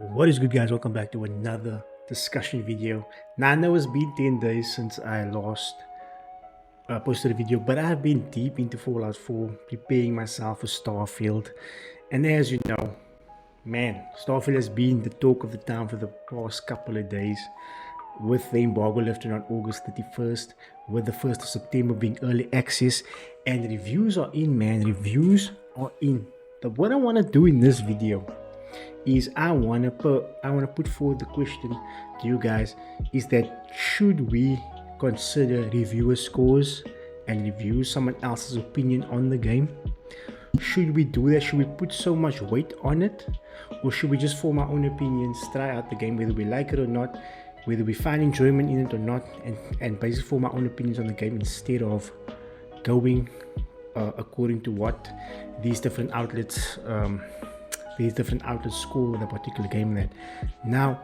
What is good, guys? Welcome back to another discussion video. Now I know it's been 10 days since I last posted a video, but I've been deep into Fallout 4, preparing myself for Starfield. And as you know, man, Starfield has been the talk of the town for the past couple of days, with the embargo lifted on August 31st, with the 1st of September being early access, and reviews are in, man. Reviews are in. But what I want to do in this video is I want to put forward the question to you guys, is that should we consider reviewer scores and review someone else's opinion on the game? Should we do that? Should we put so much weight on it, or should we just form our own opinions, try out the game, whether we like it or not, whether we find enjoyment in it or not, and basically form our own opinions on the game instead of going according to what these different outlets score with a particular game. That now,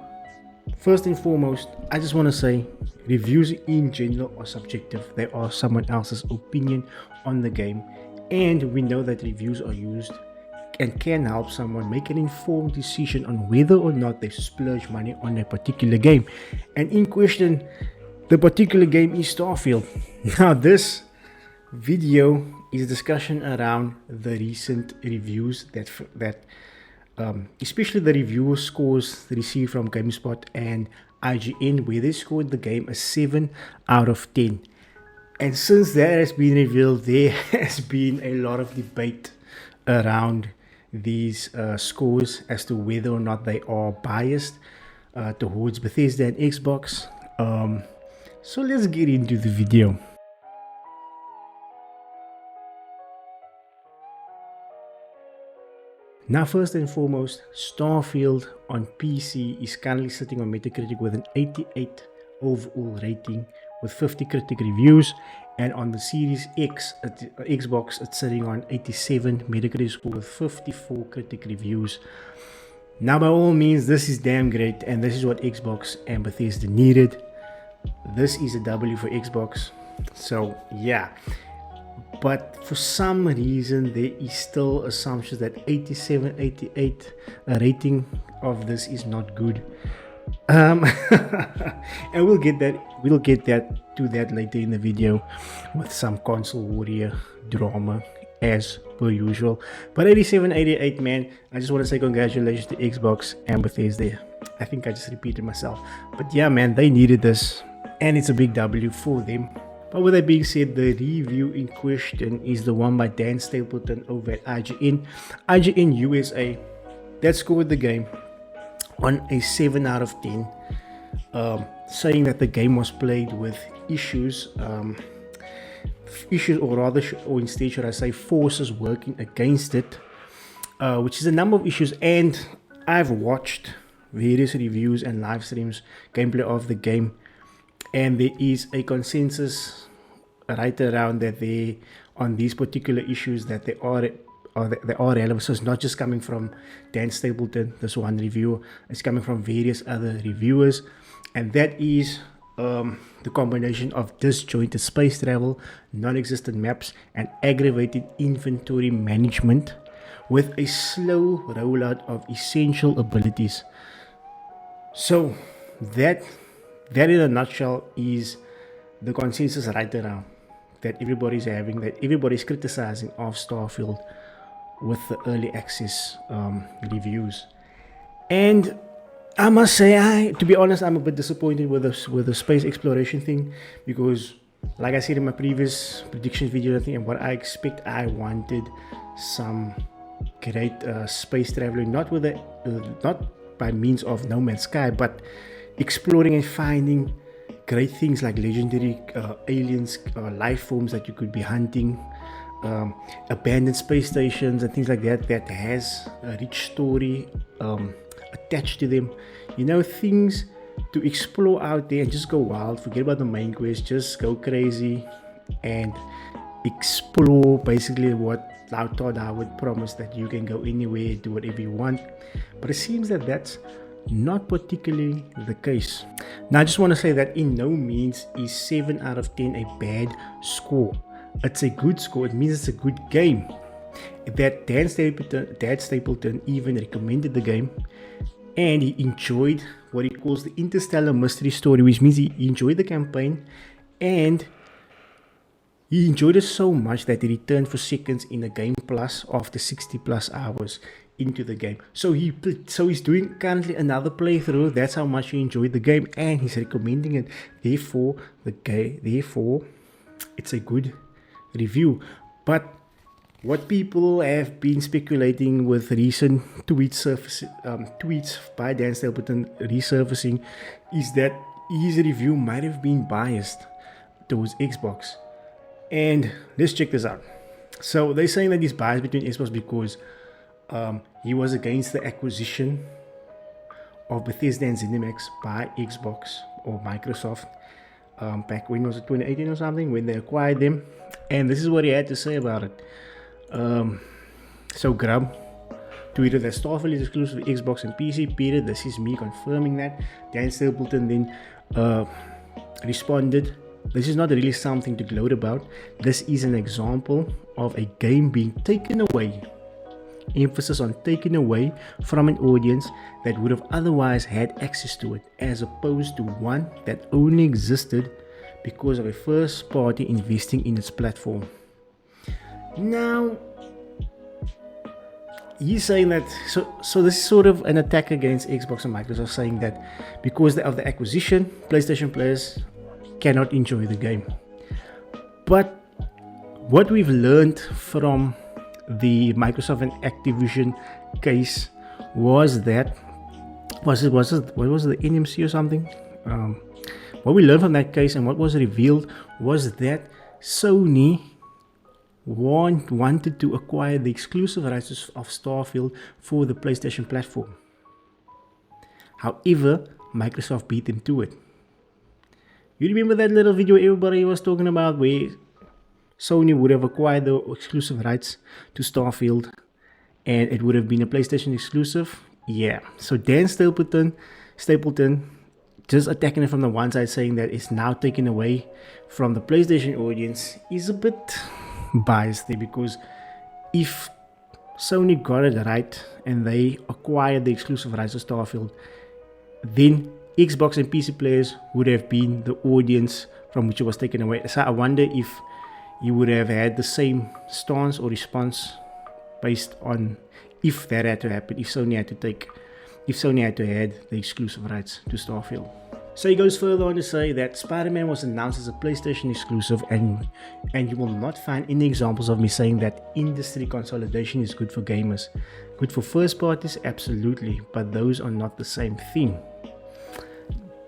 first and foremost, I just want to say reviews in general are subjective. They are someone else's opinion on the game, and we know that reviews are used and can help someone make an informed decision on whether or not they splurge money on a particular game. And in question, the particular game is Starfield. Now this video is a discussion around the recent reviews that especially the reviewer scores received from GameSpot and IGN, where they scored the game a 7 out of 10. And since that has been revealed, there has been a lot of debate around these scores as to whether or not they are biased towards Bethesda and Xbox. So let's get into the video. Now, first and foremost, Starfield on PC is currently sitting on Metacritic with an 88 overall rating with 50 critic reviews, and on the Series X at Xbox it's sitting on 87 Metacritic score with 54 critic reviews. Now, by all means, this is damn great, and this is what Xbox and Bethesda needed. This is a W for Xbox, so yeah. But for some reason there is still assumptions that 87, 88 rating of this is not good. And we'll get to that later in the video with some console warrior drama as per usual. But 87, 88, man, I just want to say congratulations to Xbox and Bethesda. I think I just repeated myself, but yeah, man, they needed this, and it's a big W for them. But with that being said, the review in question is the one by Dan Stapleton over at IGN USA, that scored the game on a 7 out of 10, saying that the game was played with issues, or instead should I say forces working against it, which is a number of issues. And I've watched various reviews and live streams gameplay of the game, and there is a consensus right around that they on these particular issues that they are relevant. So it's not just coming from Dan Stapleton, this one reviewer, it's coming from various other reviewers, and that is the combination of disjointed space travel, non-existent maps, and aggravated inventory management with a slow rollout of essential abilities. So that in a nutshell is the consensus right around that everybody's having, that everybody's criticizing of Starfield with the early access reviews. And I must say, to be honest, I'm a bit disappointed with the space exploration thing, because like I said in my previous prediction video, I think what I expect, I wanted some great space traveling, not by means of No Man's Sky, but exploring and finding great things like legendary aliens, life forms that you could be hunting, abandoned space stations and things like that has a rich story attached to them. You know, things to explore out there and just go wild, forget about the main quest, just go crazy and explore basically what Todd Howard promised, that you can go anywhere, do whatever you want. But it seems that that's not particularly the case. Now, I just want to say that in no means is 7 out of 10 a bad score. It's a good score. It means it's a good game. That Dan Stapleton even recommended the game and he enjoyed what he calls the interstellar mystery story, which means he enjoyed the campaign, and he enjoyed it so much that he returned for seconds in the game plus after 60 plus hours into the game. So he's doing currently another playthrough. That's how much he enjoyed the game, and he's recommending it. Therefore it's a good review. But what people have been speculating with recent tweets by Dan Stapleton resurfacing is that his review might have been biased towards Xbox. And let's check this out. So they're saying that he's biased between Xbox because he was against the acquisition of Bethesda and ZeniMax by Xbox or Microsoft back when was it 2018 or something, when they acquired them. And this is what he had to say about it. So Grub tweeted that Starfield is exclusive to Xbox and PC. Peter, this is me confirming that. Dan Stapleton then responded, this is not really something to gloat about. This is an example of a game being taken away, emphasis on taken away from an audience that would have otherwise had access to it, as opposed to one that only existed because of a first party investing in its platform. Now, he's saying that, so this is sort of an attack against Xbox and Microsoft, saying that because of the acquisition, PlayStation players cannot enjoy the game. But what we've learned from the Microsoft and Activision case was that, what was it, the NMC or something? What we learned from that case and what was revealed was that Sony wanted to acquire the exclusive rights of Starfield for the PlayStation platform. However, Microsoft beat them to it. You remember that little video everybody was talking about where Sony would have acquired the exclusive rights to Starfield and it would have been a PlayStation exclusive? Yeah. So Dan Stapleton just attacking it from the one side, saying that it's now taken away from the PlayStation audience, is a bit biased there, because if Sony got it right and they acquired the exclusive rights of Starfield, then Xbox and PC players would have been the audience from which it was taken away. So I wonder if you would have had the same stance or response based on if that had to happen, if Sony had to add the exclusive rights to Starfield. So he goes further on to say that Spider-Man was announced as a PlayStation exclusive, and you will not find any examples of me saying that industry consolidation is good for gamers. Good for first parties, absolutely, but those are not the same thing.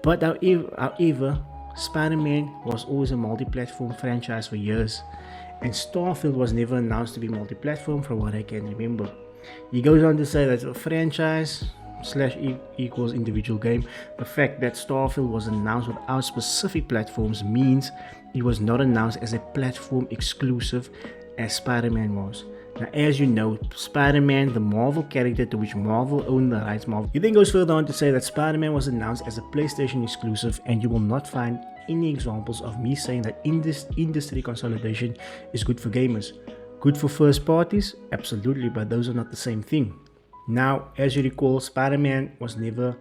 But however, Spider-Man was always a multi-platform franchise for years, and Starfield was never announced to be multi-platform from what I can remember. He goes on to say that a franchise / equals individual game. The fact that Starfield was announced without specific platforms means it was not announced as a platform exclusive as Spider-Man was. Now, as you know, Spider-Man, the Marvel character to which Marvel owned the rights. He then goes further on to say that Spider-Man was announced as a PlayStation exclusive, and you will not find any examples of me saying that industry consolidation is good for gamers. Good for first parties? Absolutely, but those are not the same thing. Now, as you recall, Spider-Man was never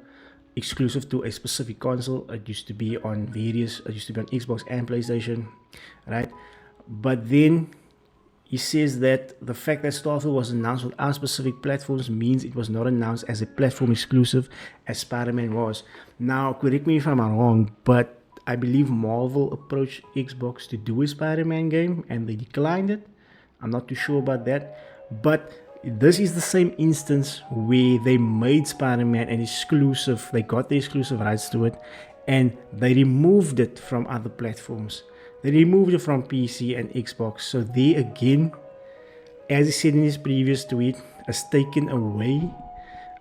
exclusive to a specific console. It used to be on Xbox and PlayStation, right? But then he says that the fact that Starfield was announced without specific platforms means it was not announced as a platform exclusive as Spider-Man was. Now, correct me if I'm wrong, but I believe Marvel approached Xbox to do a Spider-Man game and they declined it. I'm not too sure about that, but this is the same instance where they made Spider-Man an exclusive. They got the exclusive rights to it and they removed it from other platforms. They removed it from PC and Xbox. So they again, as he said in his previous tweet, has taken away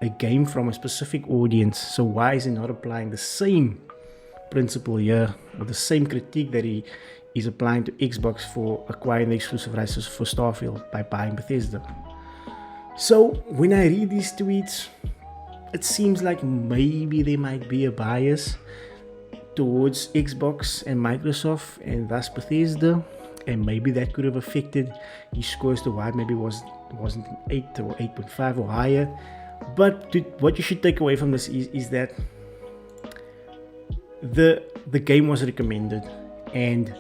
a game from a specific audience. So why is he not applying the same principle here, or the same critique that he is applying to Xbox for acquiring the exclusive rights for Starfield by buying Bethesda? So when I read these tweets, it seems like maybe there might be a bias towards Xbox and Microsoft and thus Bethesda, and maybe that could have affected his scores to why maybe wasn't an 8 or 8.5 or higher. But what you should take away from this is that the game was recommended, and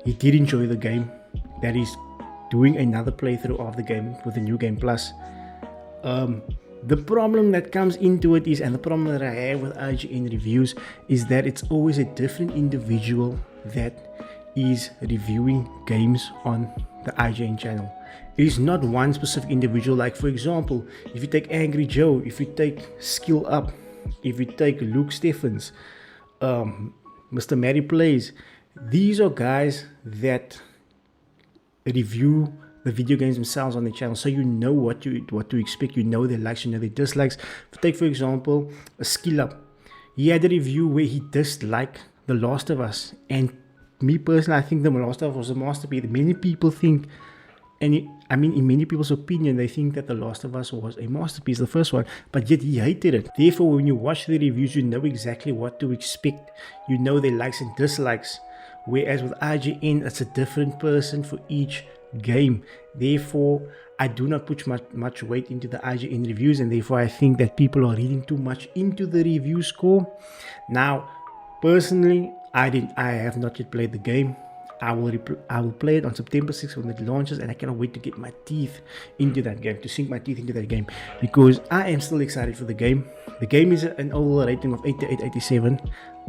he did enjoy the game. That he's doing another playthrough of the game with a new game plus. The problem that comes into it is, and the problem that I have with IGN reviews, is that it's always a different individual that is reviewing games on the IGN channel. It is not one specific individual. Like, for example, if you take Angry Joe, if you take Skill Up, if you take Luke Steffens, Mr. Mary Plays, these are guys that review the video games themselves on the channel, so you know what to expect. You know their likes, you know their dislikes. Take, for example, a Skill Up. He had a review where he disliked The Last of Us, and me personally, I think The Last of Us was a masterpiece. Many people think, and in many people's opinion, they think that The Last of Us was a masterpiece, the first one, but yet he hated it. Therefore, when you watch the reviews, you know exactly what to expect. You know their likes and dislikes. Whereas with IGN, it's a different person for each game. Therefore, I do not put much weight into the IGN reviews, and therefore I think that people are reading too much into the review score. Now, personally, I have not yet played the game. I will play it on September 6th when it launches, and I cannot wait to get my teeth into that game, to sink my teeth into that game, because I am still excited for the game. The game is an overall rating of 88, 87.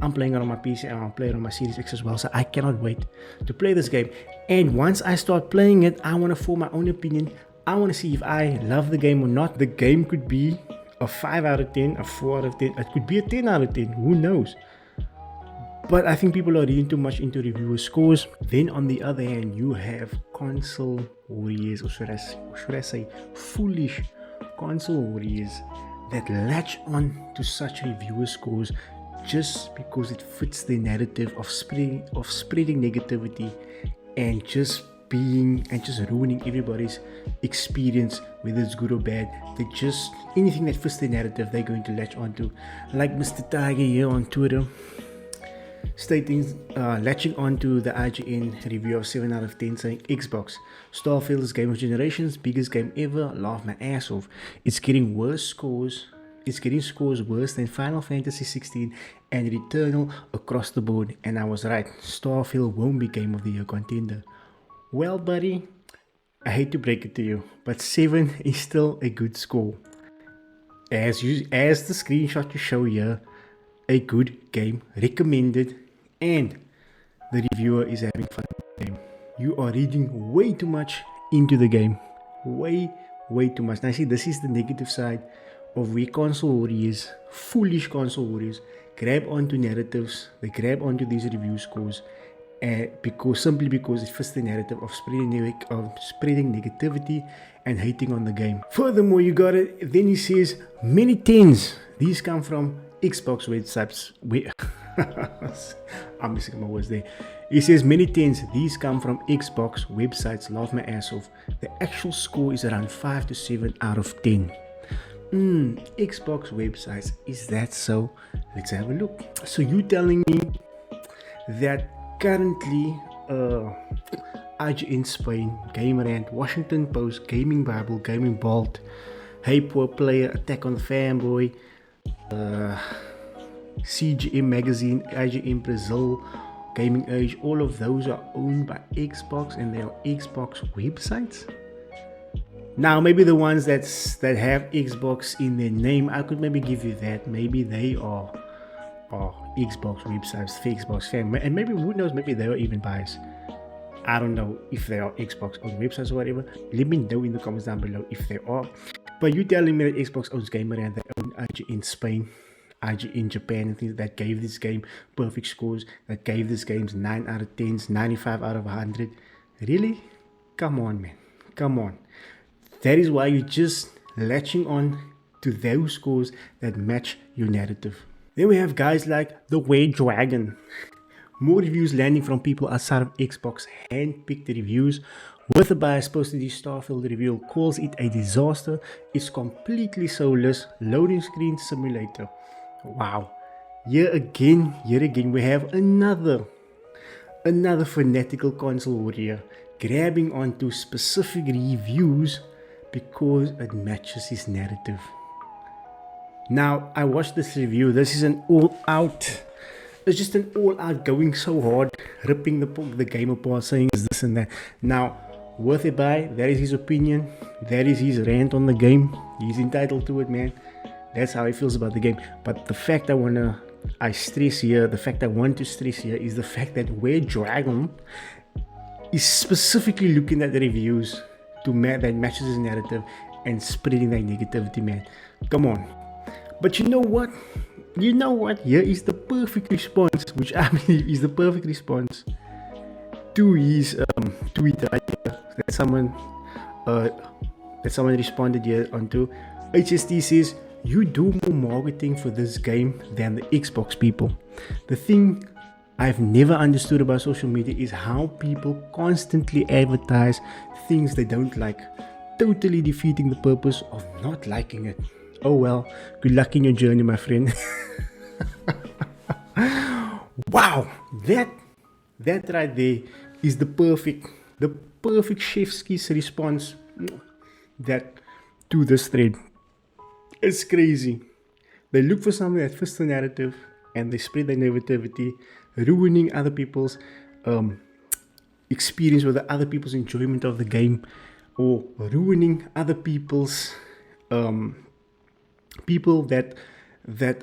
I'm playing it on my PC and I'm playing it on my Series X as well, so I cannot wait to play this game. And once I start playing it, I want to form my own opinion. I want to see if I love the game or not. The game could be a 5 out of 10, a 4 out of 10, it could be a 10 out of 10, who knows. But I think people are reading too much into reviewer scores. Then on the other hand, you have console warriors, or should I say foolish console warriors, that latch on to such reviewer scores just because it fits the narrative of spreading negativity and just ruining everybody's experience, whether it's good or bad. They just, anything that fits the narrative, they're going to latch onto. Like Mr. Tiger here on Twitter, stating, latching onto the IGN review of 7 out of 10, saying Xbox, Starfield's game of generations, biggest game ever, laugh my ass off. It's getting scores worse than Final Fantasy 16 and Returnal across the board, and I was right. Starfield won't be game of the year contender. Well, buddy, I hate to break it to you, but 7 is still a good score. As the screenshot you show here, a good game, recommended, and the reviewer is having fun with the game. You are reading way too much into the game. Way too much. Now see, this is the negative side of where console warriors, foolish console warriors, grab onto narratives, they grab onto these review scores, simply because it fits the narrative of spreading negativity and hating on the game. Furthermore, you got it. Then he says many tens. These come from Xbox websites. I'm missing my words there. He says many tens. These come from Xbox websites. Laugh my ass off. The actual score is around 5 to 7 out of 10. Xbox websites, is that so? Let's have a look. So you telling me that currently IGN Spain, Gamerant, Washington Post, Gaming Bible, Gaming Bolt, Hey Poor Player, Attack on the Fanboy, CGM Magazine, IGN Brazil, Gaming Age, all of those are owned by Xbox and they are Xbox websites? Now, maybe the ones that have Xbox in their name, I could maybe give you that. Maybe they are Xbox websites, Xbox fan, and maybe, who knows, maybe they are even biased. I don't know if they are Xbox owned websites or whatever. Let me know in the comments down below if they are. But you telling me that Xbox owns Gamer and they own IGN Spain, IGN Japan, and things that gave this game perfect scores, that gave this games 9 out of 10s, 95 out of 100. Really? Come on, man. Come on. That is why you're just latching on to those scores that match your narrative. Then we have guys like the Way Dragon. More reviews landing from people outside of Xbox. Hand-picked reviews with a bias posted. The Starfield review calls it a disaster. It's completely soulless. Loading screen simulator. Wow. Here again, we have another fanatical console warrior grabbing onto specific reviews because it matches his narrative. Now, I watched this review. This is an all-out. It's just an all-out going so hard, ripping the game apart, saying this and that. Now, worth a buy. That is his opinion. That is his rant on the game. He's entitled to it, man. That's how he feels about the game. But the fact I want to stress here is the fact that where Dragon is specifically looking at the reviews that matches his narrative and spreading that negativity, man. Come on. But you know what? Here is the perfect response, which I believe is the perfect response to his tweet right here that someone responded here onto. HST says, you do more marketing for this game than the Xbox people. The thing I've never understood about social media is how people constantly advertise things they don't like, totally defeating the purpose of not liking it. Oh well, good luck in your journey, my friend. Wow, that right there is the perfect chef's kiss response to this thread. It's crazy. They look for something that fits the narrative and they spread their negativity, ruining other people's experience with other people's enjoyment of the game, or ruining other people's people that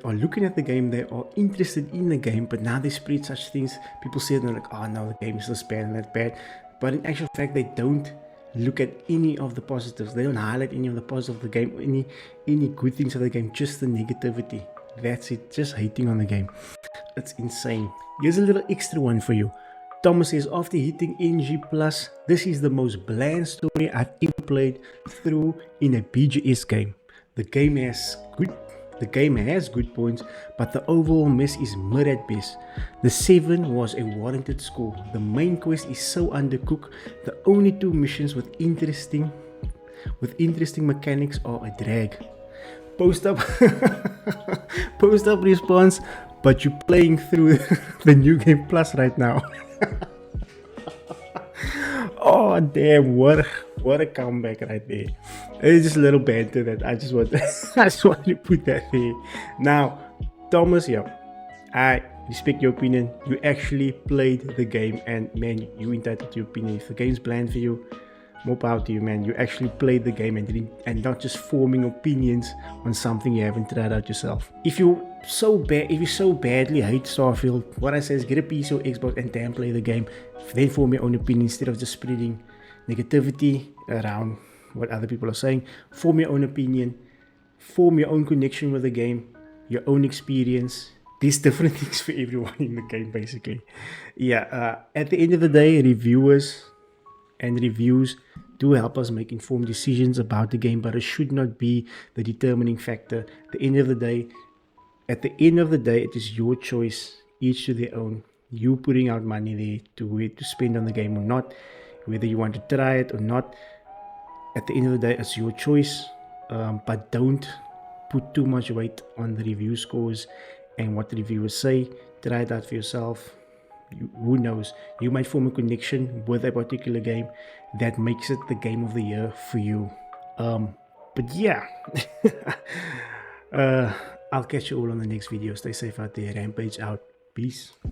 are looking at the game, they are interested in the game, but now they spread such things. People say they're like, oh no, the game is this bad and that bad, but in actual fact they don't look at any of the positives. They don't highlight any of the positives of the game, any good things of the game, just the negativity. That's it, just hating on the game. It's insane. Here's a little extra one for you. Thomas says, after hitting NG+, this is the most bland story I've ever played through in a BGS game. The game has good points, but the overall mess is mid at best. The 7 was a warranted score. The main quest is so undercooked. The only 2 missions with interesting mechanics are a drag. Post up response, but you're playing through the new game plus right now. Oh damn, what a comeback right there. It's just a little banter that I just want to put that there. Now, Thomas, yeah, I respect your opinion. You actually played the game, and man, you entitled to your opinion. If the game's bland for you, more power to you, man. You actually played the game and not just forming opinions on something you haven't tried out yourself. If you so badly hate Starfield, what I say is get a PC or Xbox and damn play the game. Then form your own opinion instead of just spreading negativity around what other people are saying. Form your own opinion, form your own connection with the game, your own experience. There's different things for everyone in the game, basically. Yeah, at the end of the day, reviewers and reviews do help us make informed decisions about the game, but it should not be the determining factor. At the end of the day, it is your choice, each to their own. You putting out money there to spend on the game or not, whether you want to try it or not. At the end of the day, it's your choice, but don't put too much weight on the review scores and what the reviewers say. Try it out for yourself. Who knows, you might form a connection with a particular game that makes it the game of the year for you. But yeah, I'll catch you all on the next video. Stay safe out there. Rampage out. Peace.